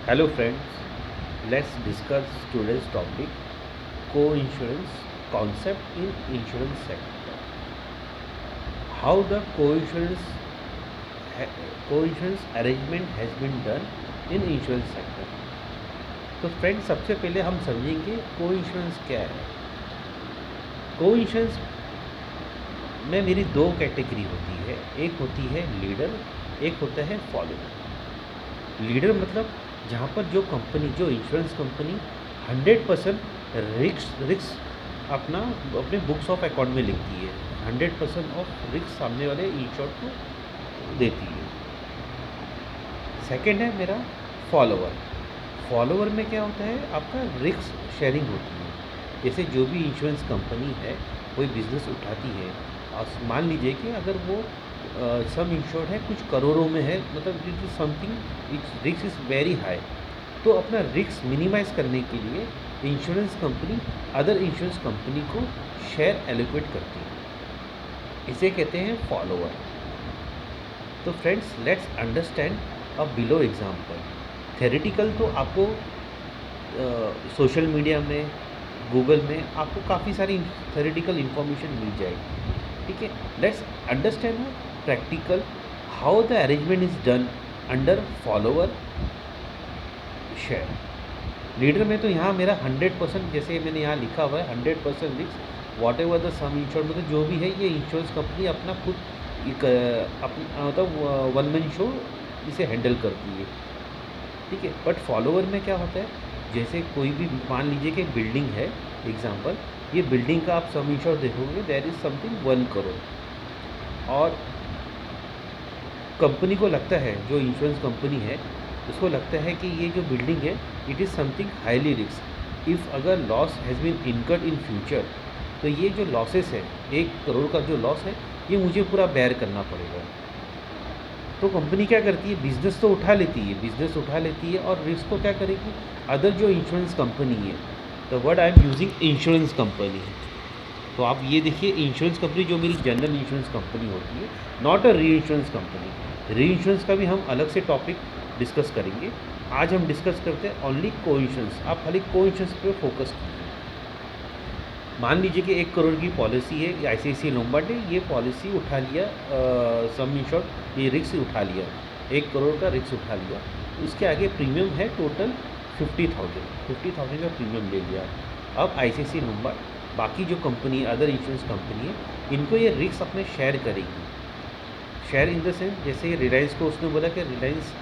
Hello friends, let's discuss today's topic co-insurance concept in insurance sector. How the co-insurance arrangement has been done in insurance sector. तो friends सबसे पहले हम समझेंगे को-इंश्योरेंस क्या है। को-इंश्योरेंस में मेरी दो कैटेगरी होती है, एक होती है लीडर, एक होता है फॉलोअर। लीडर मतलब जहाँ पर जो कंपनी, जो इंश्योरेंस कंपनी 100% रिक्स अपने बुक्स ऑफ अकाउंट में लिखती है, 100% ऑफ रिक्स सामने वाले इंश्योर्ड को देती है। सेकंड है मेरा फॉलोअर। फॉलोअर में क्या होता है, आपका रिक्स शेयरिंग होती है। जैसे जो भी इंश्योरेंस कंपनी है कोई बिज़नेस उठाती है, और मान लीजिए कि अगर वो सम इंश्योर्ड है कुछ करोड़ों में है, मतलब इट इज़ समथिंग इट्स रिक्स इज़ वेरी हाई, तो अपना रिक्स मिनिमाइज़ करने के लिए insurance company other insurance company को शेयर एलोकेट करती है, इसे कहते हैं फॉलोअर। तो friends let's understand a below example. Theoretical तो आपको सोशल मीडिया में, गूगल में आपको काफ़ी सारी थेरेटिकल इंफॉर्मेशन मिल जाएगी, ठीक है। Let's understand practical how the arrangement is done under follower share. Leader में तो यहाँ मेरा 100%, जैसे मैंने यहाँ लिखा हुआ है 100% रिक्स what ever the some insured, मतलब जो भी है ये इंश्योरेंस कंपनी अपना खुद अपना मतलब वन मैन शो इसे हैंडल करती है, ठीक है। बट फॉलोअर में क्या होता है, जैसे कोई भी मान लीजिए कि बिल्डिंग है एग्जांपल, ये बिल्डिंग का आप सम इंश्योर देखोगे देयर इज़ समथिंग 1 करोड़, और कंपनी को लगता है, जो इंश्योरेंस कंपनी है उसको लगता है कि ये जो बिल्डिंग है it is something highly risk, if अगर loss has been incurred in future, तो ये जो लॉसेस है 1 करोड़ का जो लॉस है ये मुझे पूरा बेयर करना पड़ेगा। तो कंपनी क्या करती है, बिज़नेस तो उठा लेती है, बिज़नेस उठा लेती है, और रिस्क को क्या करेगी अदर जो इंश्योरेंस कंपनी है। The word I am using insurance company. तो आप ये देखिए, इंश्योरेंस कंपनी जो मेरी जनरल इंश्योरेंस कंपनी होती है, नॉट अ री इंश्योरेंस कंपनी। री इंश्योरेंस का भी हम अलग से टॉपिक डिस्कस करेंगे। आज हम डिस्कस करते हैं ओनली को इंश्योरेंस। आप खाली को इंश्योरेंस पे फोकस कीजिए। मान लीजिए कि 1 करोड़ की पॉलिसी है, ICICI लोम्बार्ड ने ये पॉलिसी उठा लिया, सम इंश्योर्ड ये रिस्क उठा लिया, 1 करोड़ का रिस्क उठा लिया। उसके आगे प्रीमियम है टोटल 50,000 का प्रीमियम ले लिया। अब ICICI लोम्बार्ड बाकी जो कंपनी, अदर इंश्योरेंस कंपनी है, इनको ये रिस्क अपने शेयर करेगी। शेयर इन द सेंस, जैसे रिलायंस को उसने बोला कि रिलायंस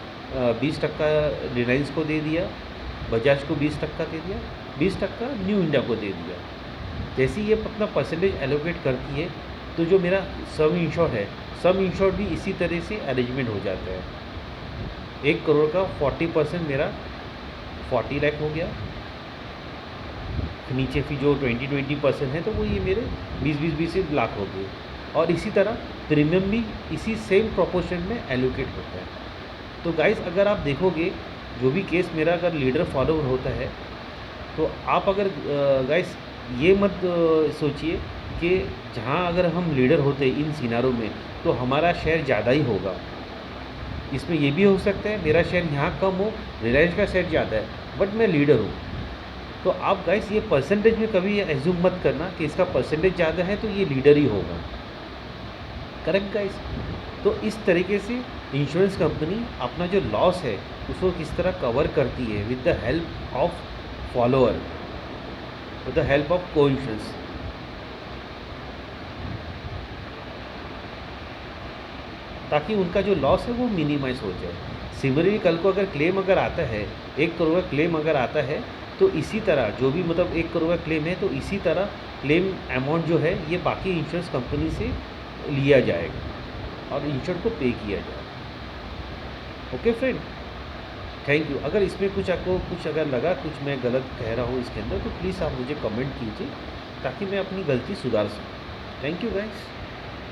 20% रिलायंस को दे दिया, बजाज को 20% दे दिया, 20% न्यू इंडिया को दे दिया। जैसे ये अपना परसेंटेज एलोकेट करती है, तो जो मेरा सम इंश्योर्ड है, सम इंश्योर्ड भी इसी तरह से अरेंजमेंट हो जाता है। 1 करोड़ का 40% मेरा 40 लाख हो गया, नीचे भी जो 20% है तो वो ये मेरे 20 लाख हो गए, और इसी तरह प्रीमियम भी इसी सेम प्रोपोर्शन में एलोकेट होता है। तो गाइस अगर आप देखोगे, जो भी केस मेरा अगर लीडर फॉलोअर होता है, तो आप अगर गाइस ये मत सोचिए कि जहाँ अगर हम लीडर होते इन सिनारों में तो हमारा शेयर ज़्यादा ही होगा। इसमें ये भी हो सकता है मेरा शेयर यहाँ कम हो, रिलायंस का शेयर ज़्यादा है, बट मैं लीडर हूँ। तो आप गाइस ये परसेंटेज में कभी एज्यूम मत करना कि इसका परसेंटेज ज़्यादा है तो ये लीडर ही होगा। Correct guys. तो इस तरीके से इंश्योरेंस कंपनी अपना जो लॉस है उसको किस तरह कवर करती है with the help of follower, with the help of को इंश्योरेंस, ताकि उनका जो लॉस है वो मिनिमाइज हो जाए। सिमिलरली कल को अगर क्लेम अगर आता है, 1 करोड़ का क्लेम अगर आता है, तो इसी तरह जो भी मतलब 1 करोड़ का क्लेम है तो इसी तरह क्लेम अमाउंट जो है ये बाकी इंश्योरेंस कंपनी से लिया जाएगा और इंश्योर्ड को पे किया जाएगा। Okay friend, thank you. अगर इसमें कुछ आपको कुछ अगर लगा, कुछ मैं गलत कह रहा हूँ इसके अंदर, तो प्लीज़ आप मुझे कमेंट कीजिए ताकि मैं अपनी गलती सुधार सकूँ। Thank you guys.